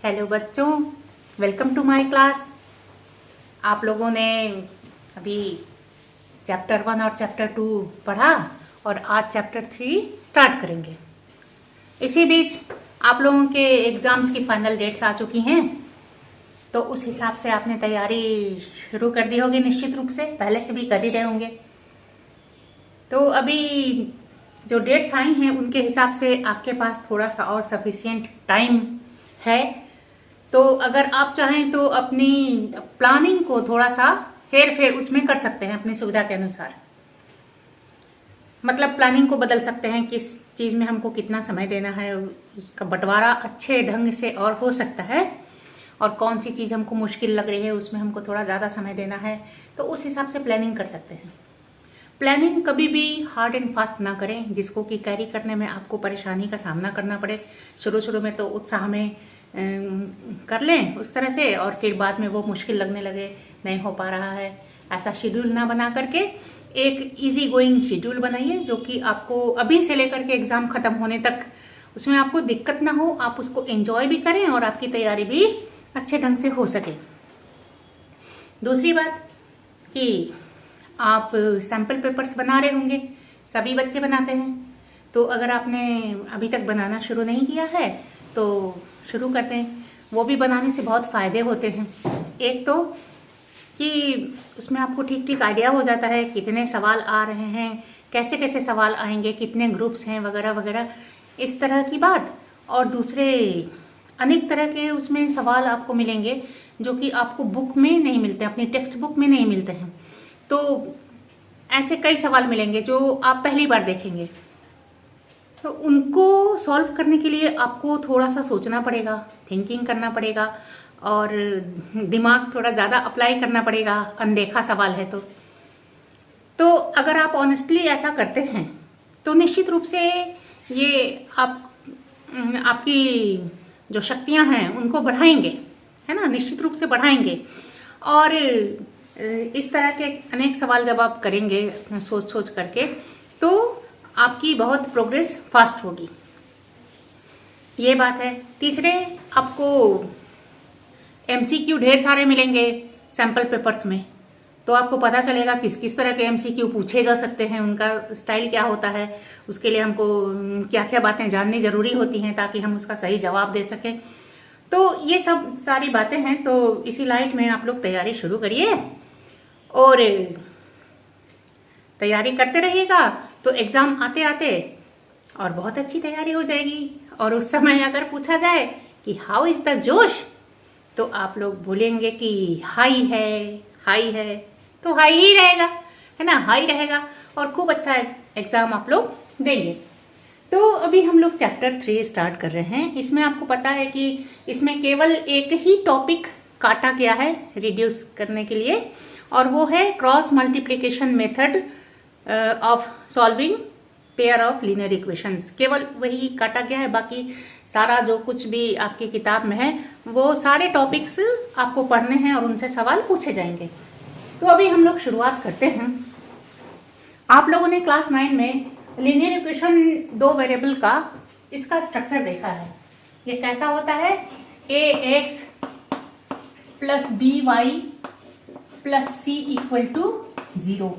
Hello बच्चों, welcome to my class. आप लोगों ने अभी चैप्टर 1 और चैप्टर 2 पढ़ा और आज चैप्टर 3 स्टार्ट करेंगे। इसी बीच आप लोगों के एग्ज़ाम्स की फाइनल डेट्स आ चुकी हैं, तो उस हिसाब से आपने तैयारी शुरू कर दी होगी। निश्चित रूप से पहले से भी कर ही रहे होंगे। तो अभी जो डेट्स आई हैं उनके हिसाब से आपके पास थोड़ा सा और सफिशिएंट टाइम है। तो अगर आप चाहें तो अपनी प्लानिंग को थोड़ा सा हेर फेर उसमें कर सकते हैं अपनी सुविधा के अनुसार। मतलब प्लानिंग को बदल सकते हैं, किस चीज़ में हमको कितना समय देना है, उसका बंटवारा अच्छे ढंग से और हो सकता है। और कौन सी चीज़ हमको मुश्किल लग रही है उसमें हमको थोड़ा ज़्यादा समय देना है, तो उस हिसाब से प्लानिंग कर सकते हैं। प्लानिंग कभी भी हार्ड एंड फास्ट ना करें जिसको कि कैरी करने में आपको परेशानी का सामना करना पड़े। शुरू शुरू में तो उत्साह में कर लें उस तरह से, और फिर बाद में वो मुश्किल लगने लगे, नहीं हो पा रहा है। ऐसा शेड्यूल ना बना करके एक इजी गोइंग शेड्यूल बनाइए जो कि आपको अभी से लेकर के एग्ज़ाम ख़त्म होने तक उसमें आपको दिक्कत ना हो, आप उसको एंजॉय भी करें और आपकी तैयारी भी अच्छे ढंग से हो सके। दूसरी बात कि आप सैम्पल पेपर्स बना रहे होंगे, सभी बच्चे बनाते हैं। तो अगर आपने अभी तक बनाना शुरू नहीं किया है तो शुरू करते हैं। वो भी बनाने से बहुत फ़ायदे होते हैं। एक तो कि उसमें आपको ठीक ठीक आइडिया हो जाता है कितने सवाल आ रहे हैं, कैसे कैसे सवाल आएंगे, कितने ग्रुप्स हैं वगैरह वगैरह, इस तरह की बात। और दूसरे अनेक तरह के उसमें सवाल आपको मिलेंगे जो कि आपको बुक में नहीं मिलते, अपनी टेक्स्ट बुक में नहीं मिलते हैं। तो ऐसे कई सवाल मिलेंगे जो आप पहली बार देखेंगे, तो उनको सॉल्व करने के लिए आपको थोड़ा सा सोचना पड़ेगा, थिंकिंग करना पड़ेगा और दिमाग थोड़ा ज़्यादा अप्लाई करना पड़ेगा। अनदेखा सवाल है तो अगर आप ऑनेस्टली ऐसा करते हैं तो निश्चित रूप से ये आपकी जो शक्तियां हैं उनको बढ़ाएंगे, है ना, निश्चित रूप से बढ़ाएंगे। और इस तरह के अनेक सवाल जब आप करेंगे सोच सोच करके, तो आपकी बहुत प्रोग्रेस फास्ट होगी। ये बात है। तीसरे, आपको एमसीक्यू ढेर सारे मिलेंगे सैम्पल पेपर्स में, तो आपको पता चलेगा किस किस तरह के एमसीक्यू पूछे जा सकते हैं, उनका स्टाइल क्या होता है, उसके लिए हमको क्या क्या बातें जाननी ज़रूरी होती हैं ताकि हम उसका सही जवाब दे सकें। तो ये सब सारी बातें हैं। तो इसी लाइट में आप लोग तैयारी शुरू करिए और तैयारी करते रहिएगा, तो एग्ज़ाम आते आते और बहुत अच्छी तैयारी हो जाएगी। और उस समय अगर पूछा जाए कि हाउ इज़ द जोश, तो आप लोग बोलेंगे कि हाई है, तो हाई ही रहेगा, है ना, हाई रहेगा और खूब अच्छा एग्ज़ाम आप लोग देंगे। तो अभी हम लोग चैप्टर 3 स्टार्ट कर रहे हैं। इसमें आपको पता है कि इसमें केवल एक ही टॉपिक काटा गया है रिड्यूस करने के लिए, और वो है cross multiplication method of solving pair of linear equations. केवल वही काटा गया है, बाकी सारा जो कुछ भी आपकी किताब में है वो सारे टॉपिक्स आपको पढ़ने हैं और उनसे सवाल पूछे जाएंगे। तो अभी हम लोग शुरुआत करते हैं। आप लोगों ने क्लास 9 में लीनियर इक्वेशन 2 वेरिएबल का इसका स्ट्रक्चर देखा है। ये कैसा होता है, ax plus by plus c equal to 0,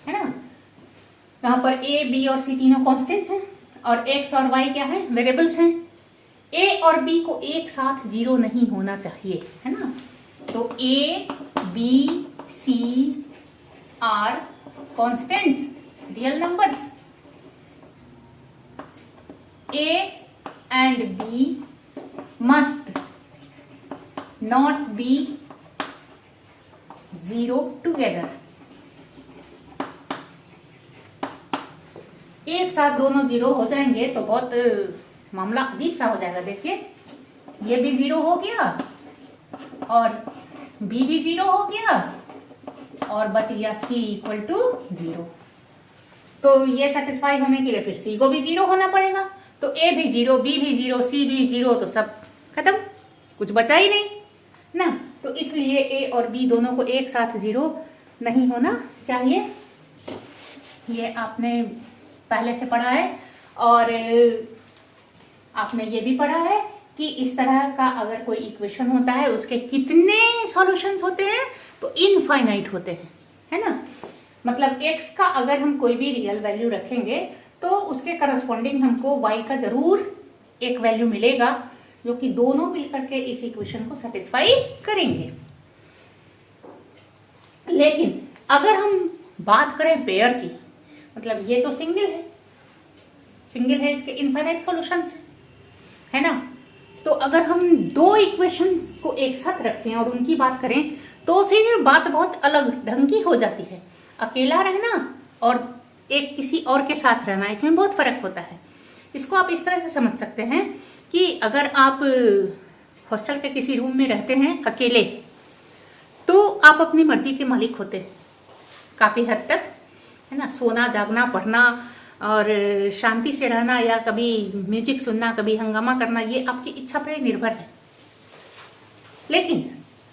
है ना। यहाँ पर a, b और c तीनों कॉन्स्टेंट्स हैं और x और y क्या है, वेरिएबल्स हैं। a और b को एक साथ 0 नहीं होना चाहिए, है ना। तो a, b, c are constants, real numbers. a and b must not be 0 together। एक साथ दोनों 0 हो जाएंगे तो बहुत मामला अजीब सा हो जाएगा। देखिए, ये भी 0 हो गया और b भी 0 हो गया और बच गया c इक्वल टू 0। तो ये सेटिस्फाई होने के लिए फिर c को भी 0 होना पड़ेगा। तो a भी 0, b भी 0, c भी 0, तो सब खत्म, कुछ बचा ही नहीं ना। तो इसलिए a और b दोनों को एक साथ 0 नहीं होना चाहिए। ये आपने पहले से पढ़ा है और आपने ये भी पढ़ा है कि इस तरह का अगर कोई इक्वेशन होता है उसके कितने सॉल्यूशंस होते हैं, तो इनफाइनाइट होते हैं, है ना। मतलब x का अगर हम कोई भी रियल वैल्यू रखेंगे तो उसके करस्पॉन्डिंग हमको y का जरूर एक वैल्यू मिलेगा, जो कि दोनों मिलकर के इस इक्वेशन को सेटिस्फाई करेंगे। लेकिन अगर हम बात करें पेयर की, मतलब ये तो सिंगल है, इसके इनफाइनाइट सॉल्यूशंस है ना। तो अगर हम दो इक्वेशंस को एक साथ रखें और उनकी बात करें तो फिर बात बहुत अलग ढंग की हो जाती है। अकेला रहना और एक किसी और के साथ रहना, इसमें बहुत फर्क होता है। इसको आप इस तरह से समझ सकते हैं कि अगर आप हॉस्टल के किसी रूम में रहते हैं अकेले, तो आप अपनी मर्जी के मालिक होते हैं काफी हद तक, है ना। सोना, जागना, पढ़ना और शांति से रहना, या कभी म्यूजिक सुनना, कभी हंगामा करना, ये आपकी इच्छा पर निर्भर है। लेकिन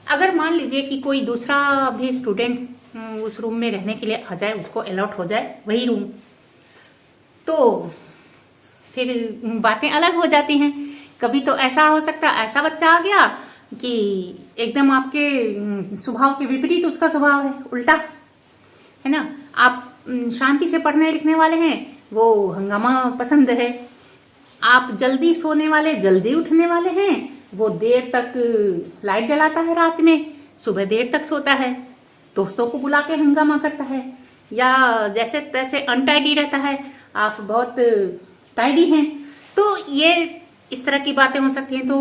अगर मान लीजिए कि कोई दूसरा भी स्टूडेंट उस रूम में रहने के लिए आ जाए, उसको अलॉट हो जाए वही रूम, तो फिर बातें अलग हो जाती हैं। कभी तो ऐसा हो सकता है, ऐसा बच्चा आ गया कि एकदम आपके स्वभाव के विपरीत उसका स्वभाव है, उल्टा, है ना। आप शांति से पढ़ने लिखने वाले हैं, वो हंगामा पसंद है। आप जल्दी सोने वाले, जल्दी उठने वाले हैं, वो देर तक लाइट जलाता है रात में, सुबह देर तक सोता है, दोस्तों को बुला के हंगामा करता है, या जैसे तैसे अनटाइडी रहता है, आप बहुत टाइडी हैं। तो ये इस तरह की बातें हो सकती हैं। तो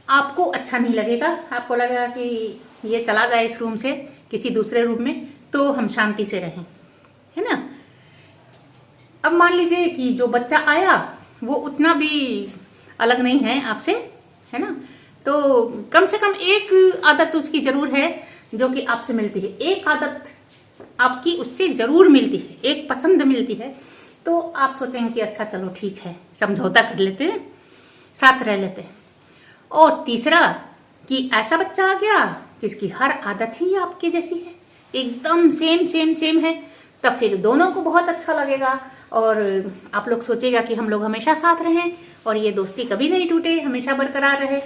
आपको अच्छा नहीं लगेगा, आपको लगेगा कि ये चला जाए इस रूम से किसी दूसरे रूम में, तो हम शांति से रहें, है ना। अब मान लीजिए कि जो बच्चा आया वो उतना भी अलग नहीं है आपसे, है ना। तो कम से कम एक आदत उसकी जरूर है जो कि आपसे मिलती है, एक आदत आपकी उससे जरूर मिलती है, एक पसंद मिलती है। तो आप सोचेंगे कि अच्छा चलो ठीक है, समझौता कर लेते हैं, साथ रह लेते हैं। और तीसरा कि ऐसा बच्चा आ गया जिसकी हर आदत ही आपके जैसी है, एकदम सेम है, तब फिर दोनों को बहुत अच्छा लगेगा और आप लोग सोचेगा कि हम लोग हमेशा साथ रहें और ये दोस्ती कभी नहीं टूटे, हमेशा बरकरार रहे।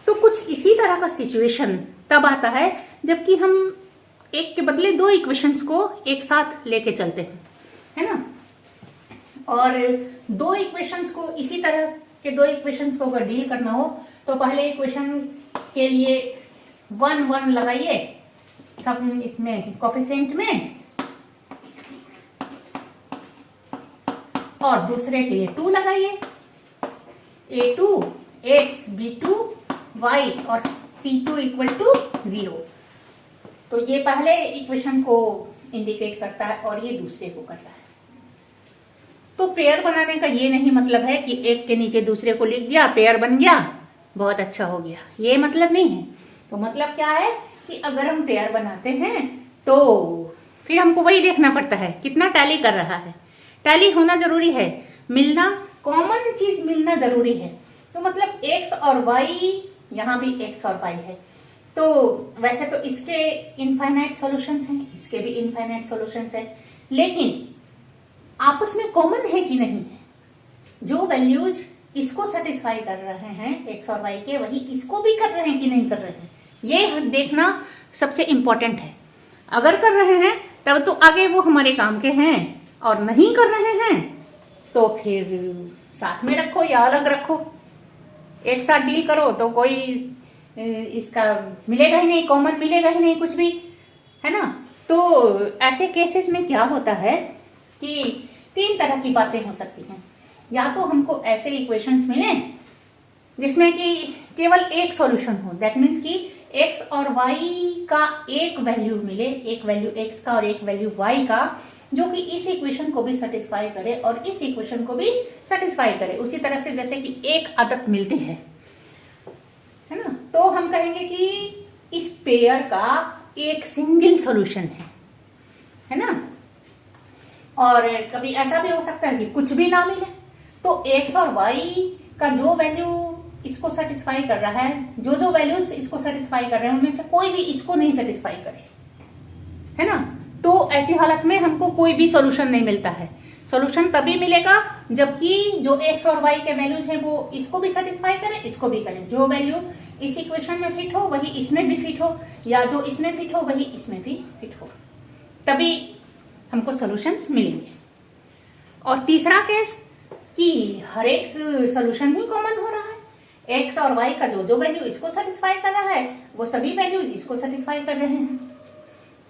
तो कुछ इसी तरह का सिचुएशन तब आता है जबकि हम एक के बदले दो इक्वेशंस को एक साथ लेके चलते हैं, है ना। और दो इक्वेशंस को, इसी तरह के दो इक्वेशंस को अगर डील करना हो तो पहले इक्वेशन के लिए 1 लगाइए सब इसमें कोफिशिएंट में, और दूसरे के लिए 2 लगाइए, a2 x b2 y और c2 इक्वल टू 0। तो ये पहले इक्वेशन को इंडिकेट करता है और ये दूसरे को करता है। तो पेयर बनाने का ये नहीं मतलब है कि एक के नीचे दूसरे को लिख दिया, पेयर बन गया, बहुत अच्छा हो गया, ये मतलब नहीं है। तो मतलब क्या है कि अगर हम पेयर बनाते हैं तो फिर हमको वही देखना पड़ता है कितना टैली कर रहा है। टैली होना जरूरी है, मिलना, कॉमन चीज मिलना जरूरी है। तो मतलब x और y, यहाँ भी x और y है, तो वैसे तो इसके इनफाइनाइट सॉल्यूशंस हैं, इसके भी इनफाइनाइट सॉल्यूशंस हैं, लेकिन आपस में कॉमन है कि नहीं है। जो वैल्यूज इसको सेटिस्फाई कर रहे हैं x और y के, वही इसको भी कर रहे हैं कि नहीं कर रहे हैं, ये देखना सबसे इंपॉर्टेंट है। अगर कर रहे हैं तब तो आगे वो हमारे काम के हैं, और नहीं कर रहे हैं तो फिर साथ में रखो या अलग रखो, एक साथ डील करो तो कोई इसका मिलेगा ही नहीं, कॉमन मिलेगा ही नहीं कुछ भी, है ना। तो ऐसे केसेस में क्या होता है कि 3 तरह की बातें हो सकती हैं। या तो हमको ऐसे इक्वेशंस मिले जिसमें कि केवल एक सॉल्यूशन हो, दैट मीन्स कि x और y का एक वैल्यू मिले, एक वैल्यू x का और एक वैल्यू y का, जो कि इस इक्वेशन को भी सेटिस्फाई करे और इस इक्वेशन को भी सेटिस्फाई करे। उसी तरह से जैसे कि एक आदत मिलती है ना, तो हम कहेंगे कि इस पेयर का एक सिंगल सॉल्यूशन है ना। और कभी ऐसा भी हो सकता है कि कुछ भी ना मिले, तो x और y का जो वैल्यू इसको सेटिस्फाई कर रहा है, जो वैल्यूज इसको सेटिस्फाई कर रहे हैं, उनमें से कोई भी इसको नहीं सेटिस्फाई करे, है ना। तो ऐसी हालत में हमको कोई भी सॉल्यूशन नहीं मिलता है। सॉल्यूशन तभी मिलेगा जबकि जो x और y के वैल्यूज हैं वो इसको भी सेटिस्फाई करें, इसको भी करें। जो वैल्यू इस इक्वेशन में फिट हो वही इसमें भी फिट हो, या जो इसमें फिट हो वही इसमें भी फिट हो, तभी हमको सॉल्यूशंस मिलेंगे। और तीसरा केस कि हर एक सॉल्यूशन ही कॉमन हो रहा है, x और y का जो जो वैल्यू इसको सेटिस्फाई कर रहा है वो सभी वैल्यूज इसको सेटिस्फाई कर रहे हैं,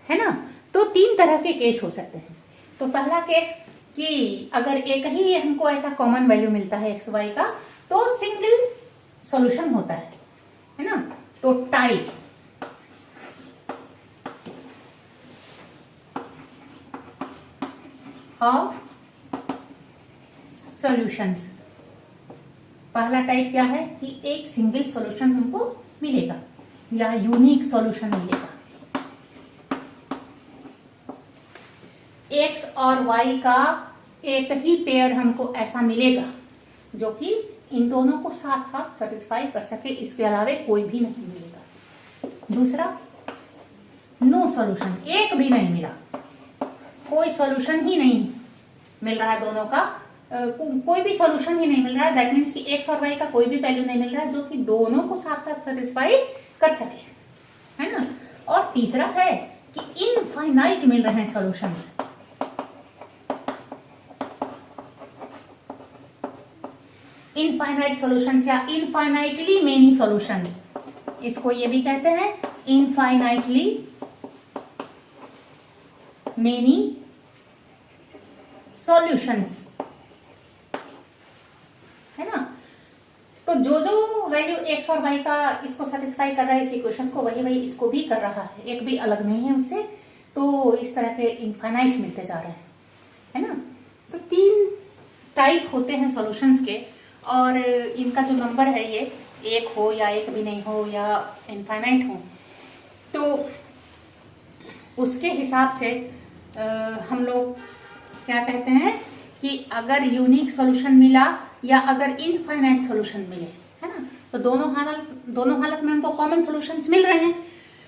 है ना। तो तीन तरह के केस हो सकते हैं। तो पहला केस कि अगर एक ही हमको ऐसा कॉमन वैल्यू मिलता है x y का तो सिंगल सॉल्यूशन होता है ना। तो टाइप्स ऑफ सॉल्यूशंस, पहला टाइप क्या है कि एक सिंगल सॉल्यूशन हमको मिलेगा या यूनिक सॉल्यूशन मिलेगा। x और y का एक ही पेयर हमको ऐसा मिलेगा जो कि इन दोनों को साथ साथ सेटिस्फाई कर सके, इसके अलावा कोई भी नहीं मिलेगा। दूसरा, नो सॉल्यूशन, एक भी नहीं मिला, कोई सॉल्यूशन ही नहीं मिल रहा है दोनों का, कोई भी सॉल्यूशन ही नहीं मिल रहा है। दैट मीन्स कि x और y का कोई भी वैल्यू नहीं मिल रहा है जो कि दोनों को साथ साथ सेटिस्फाई कर सके, है ना। और तीसरा है कि इनफाइनाइट मिल रहे हैं सॉल्यूशंस, इनफाइनाइट सॉल्यूशंस या इनफाइनाइटली मेनी सॉल्यूशन, इसको ये भी कहते हैं इनफाइनाइटली मेनी सॉल्यूशंस, है ना। तो जो जो वैल्यू x और y का इसको सेटिस्फाई कर रहा है इस इक्वेशन को, वही वही इसको भी कर रहा है, एक भी अलग नहीं है उससे। तो इस तरह के इनफाइनाइट मिलते जा रहे हैं, है ना। तो तीन टाइप होते हैं सॉल्यूशंस के, और इनका जो नंबर है ये एक हो या एक भी नहीं हो या इनफाइनाइट हो, तो उसके हिसाब से हम लोग क्या कहते हैं कि अगर यूनिक सॉल्यूशन मिला या अगर इनफाइनाइट सॉल्यूशन मिले, है ना, तो दोनों हालत में हमको कॉमन सॉल्यूशंस मिल रहे हैं।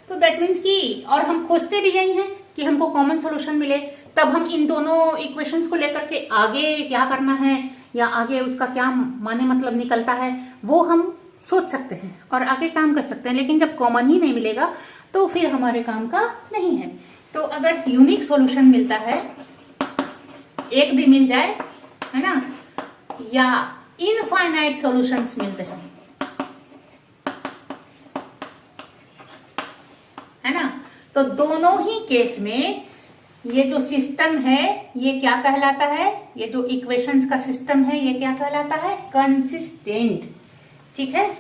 तो दैट मीन्स कि, और हम खोजते भी यही हैं कि हमको कॉमन सॉल्यूशन मिले, तब हम इन दोनों इक्वेशंस को लेकर के आगे क्या करना है या आगे उसका क्या माने मतलब निकलता है वो हम सोच सकते हैं और आगे काम कर सकते हैं। लेकिन जब कॉमन ही नहीं मिलेगा तो फिर हमारे काम का नहीं है। तो अगर यूनिक सॉल्यूशन मिलता है, एक भी मिल जाए, है ना, या इनफाइनाइट सॉल्यूशंस मिलते हैं, है ना, तो दोनों ही केस में ये जो सिस्टम है ये क्या कहलाता है, ये जो इक्वेशंस का सिस्टम है ये क्या कहलाता है, कंसिस्टेंट। ठीक है,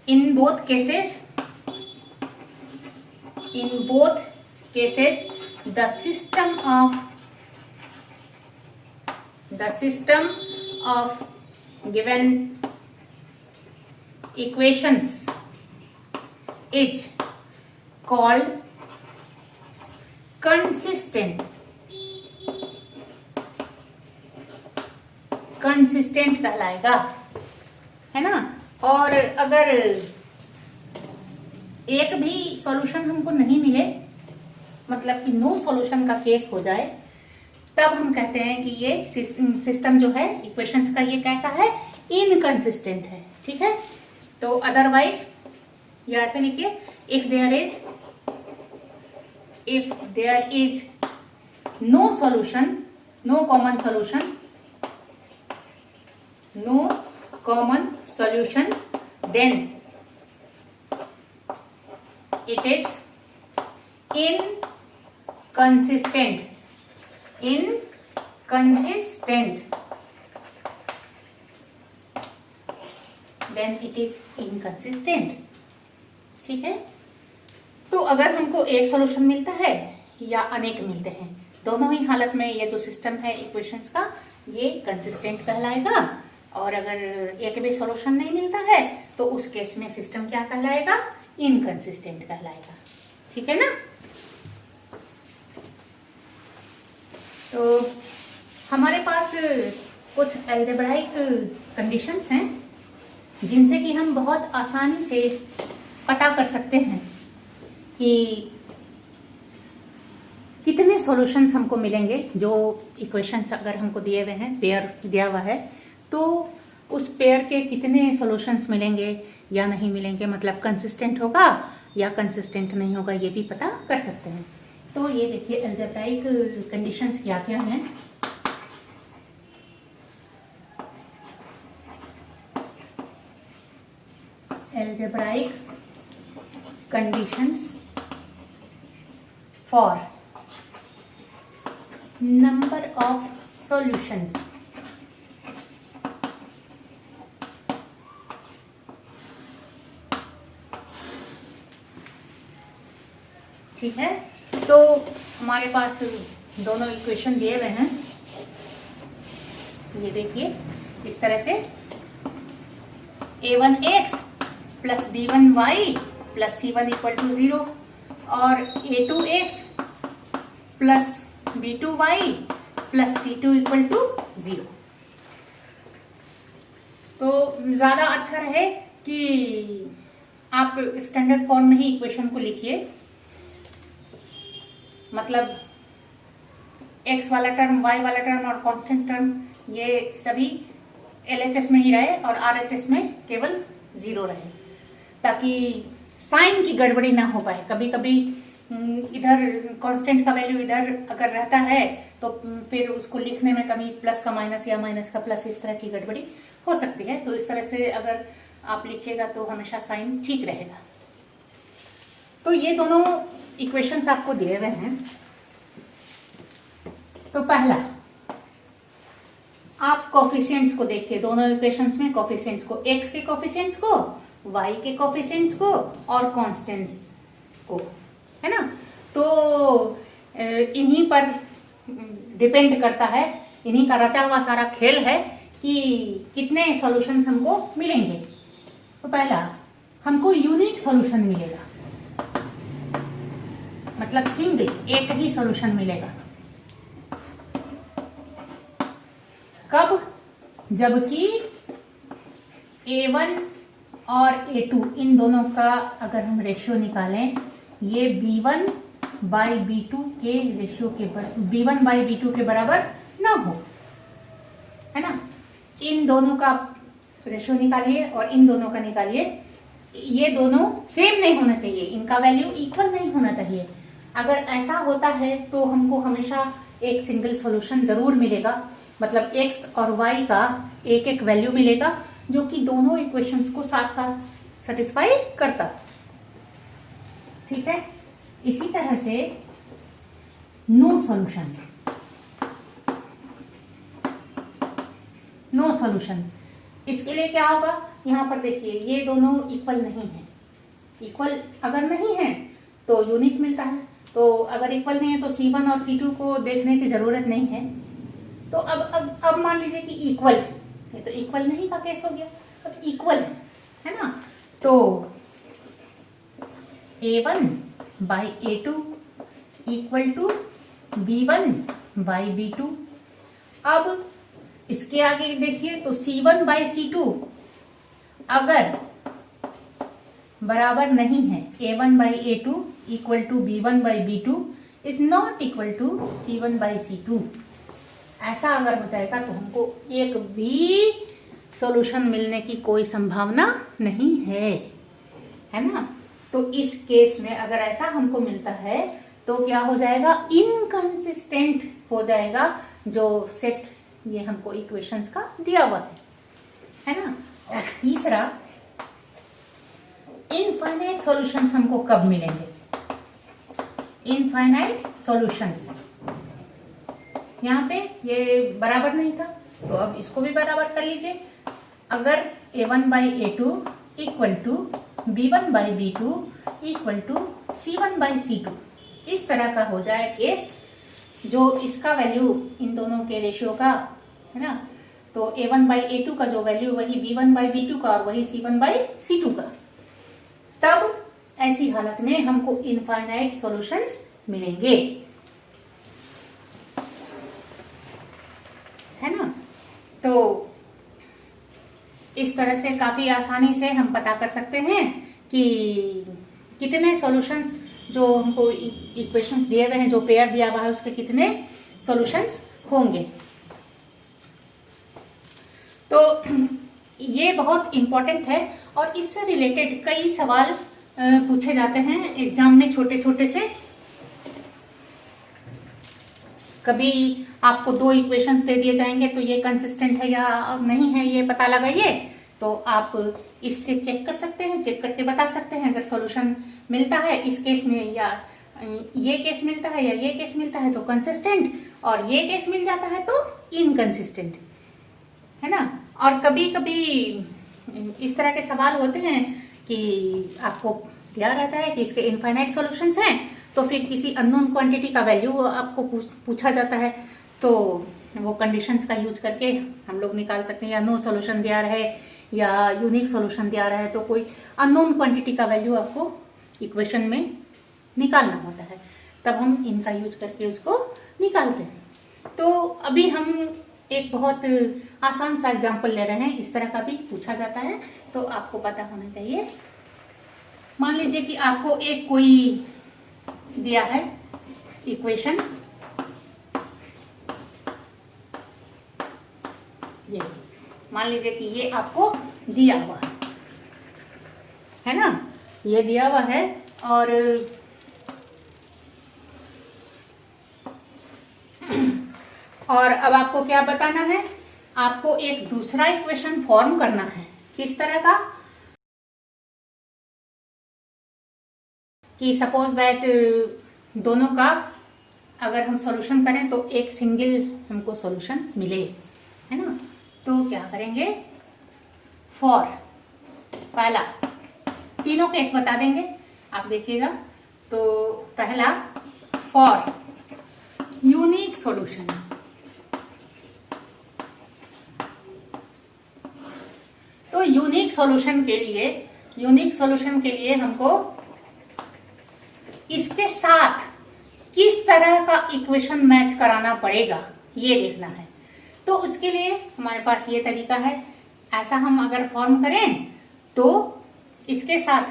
in both cases the system of given equations is called consistent कहलाएगा, है ना। और अगर एक भी सॉल्यूशन हमको नहीं मिले, मतलब कि नो सॉल्यूशन का केस हो जाए, तब हम कहते हैं कि ये सिस्टम जो है इक्वेशंस का ये कैसा है, इनकंसिस्टेंट है। ठीक है, तो अदरवाइज या ऐसे लिखिए, if there is no solution, no common solution, then it is inconsistent, then it is inconsistent। ठीक है, तो अगर हमको एक सॉल्यूशन मिलता है या अनेक मिलते हैं, दोनों ही हालत में ये जो सिस्टम है इक्वेशंस का ये कंसिस्टेंट कहलाएगा। और अगर एक भी सॉल्यूशन नहीं मिलता है तो उस केस में सिस्टम क्या कहलाएगा, इनकंसिस्टेंट कहलाएगा। ठीक है ना। तो हमारे पास कुछ अलजेब्राइक कंडीशंस हैं जिनसे कि हम बहुत आसानी से पता कर सकते हैं कि कितने सॉल्यूशंस हमको मिलेंगे, जो इक्वेशंस अगर हमको दिए हुए हैं, पेयर दिया हुआ है, तो उस पेयर के कितने सॉल्यूशंस मिलेंगे या नहीं मिलेंगे, मतलब कंसिस्टेंट होगा या कंसिस्टेंट नहीं होगा, ये भी पता कर सकते हैं। तो ये देखिए अलजेब्राइक कंडीशंस क्या क्या हैं। Algebraic conditions for number of solutions. ठीक है, तो हमारे पास दोनों इक्वेशन दिए हुए हैं, ये देखिए इस तरह से a1x plus b1y plus c1 equal to 0 और a2x plus b2y plus c2 equal to 0। तो ज़्यादा अच्छा रहे कि आप स्टैंडर्ड फॉर्म में ही इक्वेशन को लिखिए, मतलब x वाला टर्म, y वाला टर्म और कांस्टेंट टर्म ये सभी LHS में ही रहे और RHS में केवल 0 रहे, ताकि साइन की गड़बड़ी ना हो पाए। कभी कभी इधर कांस्टेंट का वैल्यू इधर अगर रहता है तो फिर उसको लिखने में कभी प्लस का माइनस या माइनस का प्लस, इस तरह की गड़बड़ी हो सकती है। तो इस तरह से अगर आप लिखिएगा तो हमेशा साइन ठीक रहेगा। तो ये दोनों इक्वेशंस आपको दिए हुए हैं। तो पहला आप कोफिशिएंट्स को देखिए, दोनों इक्वेशंस में कोफिशिएंट्स को, x के कोफिशिएंट्स को, y के कोफिशिएंट्स को और कांस्टेंट्स को, है ना। तो इन्हीं पर डिपेंड करता है, इन्हीं का रचा हुआ सारा खेल है कि कितने सॉल्यूशंस हमको मिलेंगे। तो पहला हमको यूनिक सॉल्यूशन मिलेगा, मतलब सिंगल एक ही सॉल्यूशन मिलेगा। कब? जबकि A1 और A2 इन दोनों का अगर हम रेशियो निकालें, ये B1 बाई B2 के रेशियो के B1 बाई B2 के बराबर ना हो, है ना। इन दोनों का रेशियो निकालिए और इन दोनों का निकालिए, ये दोनों सेम नहीं होना चाहिए, इनका वैल्यू इक्वल नहीं होना चाहिए। अगर ऐसा होता है तो हमको हमेशा एक सिंगल सॉल्यूशन जरूर मिलेगा, मतलब x और y का एक एक वैल्यू मिलेगा जो कि दोनों इक्वेशंस को साथ साथ सेटिस्फाई करता। ठीक है, इसी तरह से नो सॉल्यूशन, नो सॉल्यूशन, इसके लिए क्या होगा, यहाँ पर देखिए ये दोनों इक्वल नहीं है। इक्वल अगर नहीं है तो यूनिक मिलता है, तो अगर इक्वल नहीं है तो C1 और C2 को देखने की जरूरत नहीं है। तो अब मान लीजिए कि इक्वल, ये तो इक्वल नहीं का केस हो गया, अब इक्वल है ना। तो A1 by A2 equal to B1 by B2। अब इसके आगे देखिए तो C1 बाई C2 अगर बराबर नहीं है, A1 by A2 equal to B1 by B2 is not equal to C1 by C2। ऐसा अगर हो जाएगा तो हमको एक भी सॉल्यूशन मिलने की कोई संभावना नहीं है, है ना। तो इस केस में अगर ऐसा हमको मिलता है तो क्या हो जाएगा, इनकंसिस्टेंट हो जाएगा जो सेट ये हमको इक्वेशंस का दिया हुआ है ना। और तीसरा, इनफाइनाइट सॉल्यूशंस हमको कब मिलेंगे, इनफाइनाइट सॉल्यूशंस। यहाँ पे ये बराबर नहीं था तो अब इसको भी बराबर कर लीजिए। अगर A1 by A2 equal to B1 by B2 equal to C1 by C2, इस तरह का हो जाए केस, जो इसका वैल्यू इन दोनों के रेशियो का, है ना। तो A1 बाई A2 का जो वैल्यू वही B1 बाई B2 का और वही C1 बाई C2 का, तब ऐसी हालत में हमको इनफाइनाइट सॉल्यूशंस मिलेंगे, है ना। तो इस तरह से काफी आसानी से हम पता कर सकते हैं कि कितने सॉल्यूशंस जो हमको इक्वेशंस दिए हुए हैं, जो पेयर दिया हुआ है, उसके कितने सॉल्यूशंस होंगे। तो ये बहुत इम्पोर्टेंट है और इससे रिलेटेड कई सवाल पूछे जाते हैं एग्जाम में, छोटे छोटे से। कभी आपको 2 इक्वेशंस दे दिए जाएंगे तो ये कंसिस्टेंट है या नहीं है ये पता लगाइए, तो आप इससे चेक कर सकते हैं, चेक करके बता सकते हैं। अगर सॉल्यूशन मिलता है इस केस में, या ये केस मिलता है, या ये केस मिलता है तो कंसिस्टेंट, और ये केस मिल जाता है तो इनकंसिस्टेंट, है ना। और कभी कभी इस तरह के सवाल होते हैं कि आपको याद रहता है कि इसके इनफाइनाइट सॉल्यूशंस हैं, तो फिर किसी अननोन क्वांटिटी का वैल्यू आपको पूछा जाता है, तो वो कंडीशंस का यूज करके हम लोग निकाल सकते हैं। या नो सॉल्यूशन दिया रहे या यूनिक सॉल्यूशन दिया रहा है, तो कोई अननोन क्वांटिटी का वैल्यू आपको इक्वेशन में निकालना होता है, तब हम इनका यूज करके उसको निकालते हैं। तो अभी हम एक बहुत आसान सा एग्जाम्पल ले रहे हैं, इस तरह का भी पूछा जाता है, तो आपको पता होना चाहिए। मान लीजिए कि आपको एक कोई दिया है इक्वेशन, ये मान लीजिए कि ये आपको दिया हुआ है ना, ये दिया हुआ है, और अब आपको क्या बताना है, आपको एक दूसरा इक्वेशन फॉर्म करना है। किस तरह का, कि सपोज दैट दोनों का अगर हम सॉल्यूशन करें तो एक सिंगल हमको सॉल्यूशन मिले, है ना। तो क्या करेंगे, फॉर पहला तीनों केस बता देंगे, आप देखिएगा। तो पहला फॉर यूनिक सॉल्यूशन, तो यूनिक सॉल्यूशन के लिए हमको इसके साथ किस तरह का इक्वेशन मैच कराना पड़ेगा ये देखना है। तो उसके लिए हमारे पास ये तरीका है, ऐसा हम अगर फॉर्म करें तो इसके साथ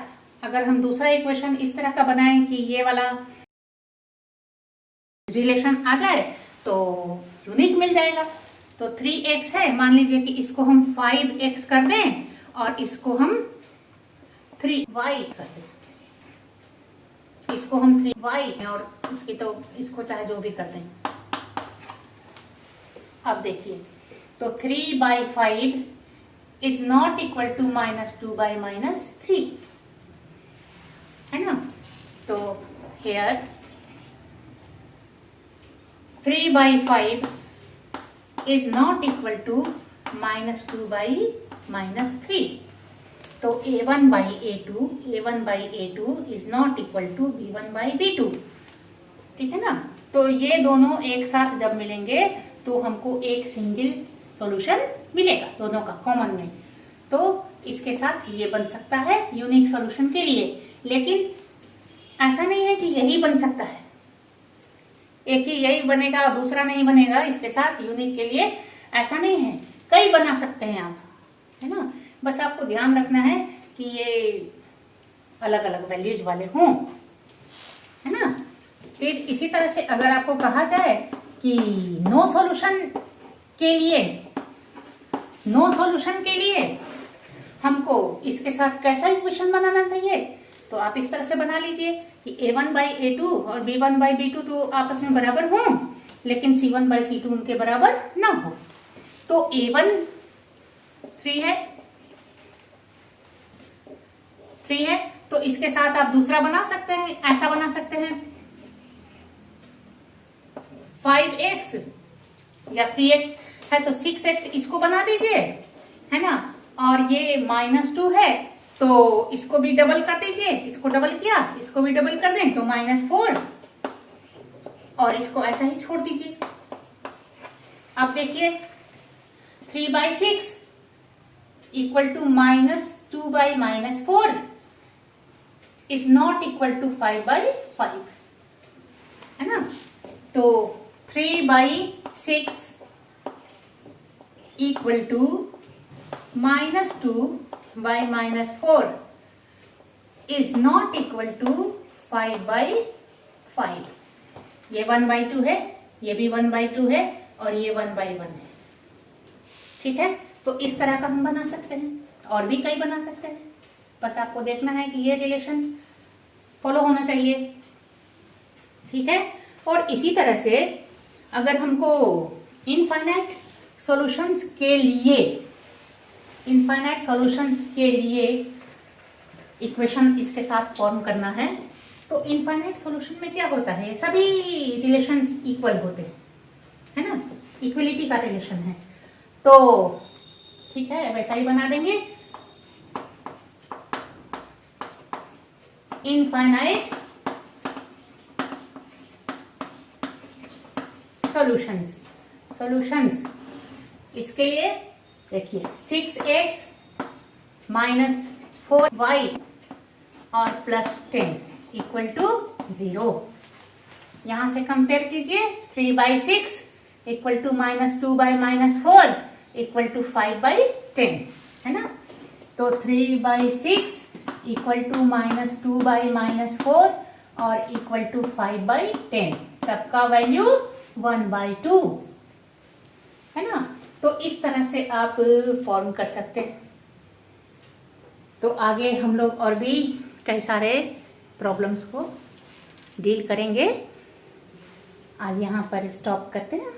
अगर हम दूसरा इक्वेशन इस तरह का बनाएं कि ये वाला रिलेशन आ जाए तो यूनिक मिल जाएगा। तो 3x है, मान लीजिए कि इसको हम 5x कर दें और इसको हम 3y कर दें, इसको हम 3y और इसकी तो इसको चाहे जो भी कर दें। अब देखिए, तो 3/5 इज नॉट इक्वल टू -2/-3, है ना। तो here 3/5 is not equal to -2/-3, तो a1/a2 is not equal to b1/b2, ठीक है ना। तो ये दोनों एक साथ जब मिलेंगे तो हमको एक सिंगल सॉल्यूशन मिलेगा, दोनों का कॉमन में। तो इसके साथ ये बन सकता है यूनिक सॉल्यूशन के लिए। लेकिन ऐसा नहीं है कि यही बन सकता है, एक ही यही बनेगा और दूसरा नहीं बनेगा इसके साथ यूनिक के लिए, ऐसा नहीं है, कई बना सकते हैं आप, है ना। बस आपको ध्यान रखना है कि ये अलग अलग वैल्यूज वाले हों, है ना। फिर इसी तरह से अगर आपको कहा जाए कि नो सॉल्यूशन के लिए हमको इसके साथ कैसा इक्वेशन बनाना चाहिए, तो आप इस तरह से बना लीजिए कि a1/a2 और b1/b2 तो आपस में बराबर हों, लेकिन c1/c2 उनके बराबर ना हो। तो a1 3 है, तो इसके साथ आप दूसरा बना सकते हैं, ऐसा बना सकते हैं 5x या 3x है तो 6x इसको बना दीजिए, है ना। और ये -2 है तो इसको भी डबल कर दीजिए, इसको डबल किया, इसको भी डबल कर दें तो -4, और इसको ऐसा ही छोड़ दीजिए। अब देखिए 3/6 equal to -2/-4 is not equal to 5/5, है ना। तो 3/6 equal to -2/-4 is not equal to 5/5, ये 1/2 है, ये भी 1/2 है और ये 1/1 है। ठीक है, तो इस तरह का हम बना सकते हैं, और भी कई बना सकते हैं, बस आपको देखना है कि ये रिलेशन फॉलो होना चाहिए। ठीक है, और इसी तरह से अगर हमको इनफाइनाइट सॉल्यूशंस के लिए इक्वेशन इसके साथ फॉर्म करना है, तो इनफाइनाइट सॉल्यूशन में क्या होता है, सभी रिलेशंस इक्वल होते हैं, है ना, इक्वलिटी का रिलेशन है। तो ठीक है, वैसा ही बना देंगे। इनफाइनाइट सॉल्यूशंस इसके लिए देखिए 6x माइनस 4y और प्लस 10 इक्वल टू 0। यहां से कंपेयर कीजिए, 3/6 इक्वल टू -2/-4 इक्वल टू 5/10, है ना। तो 3/6 इक्वल टू -2/-4 और इक्वल टू 5/10, सबका वैल्यू 1/2, है ना। तो इस तरह से आप फॉर्म कर सकते हैं। तो आगे हम लोग और भी कई सारे प्रॉब्लम्स को डील करेंगे। आज यहाँ पर स्टॉप करते हैं।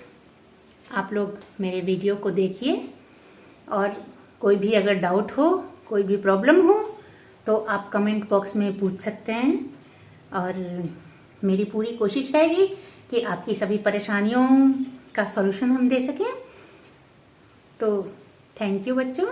आप लोग मेरे वीडियो को देखिए, और कोई भी अगर डाउट हो, कोई भी प्रॉब्लम हो, तो आप कमेंट बॉक्स में पूछ सकते हैं, और मेरी पूरी कोशिश रहेगी कि आपकी सभी परेशानियों का सॉल्यूशन हम दे सकें। तो थैंक यू बच्चों।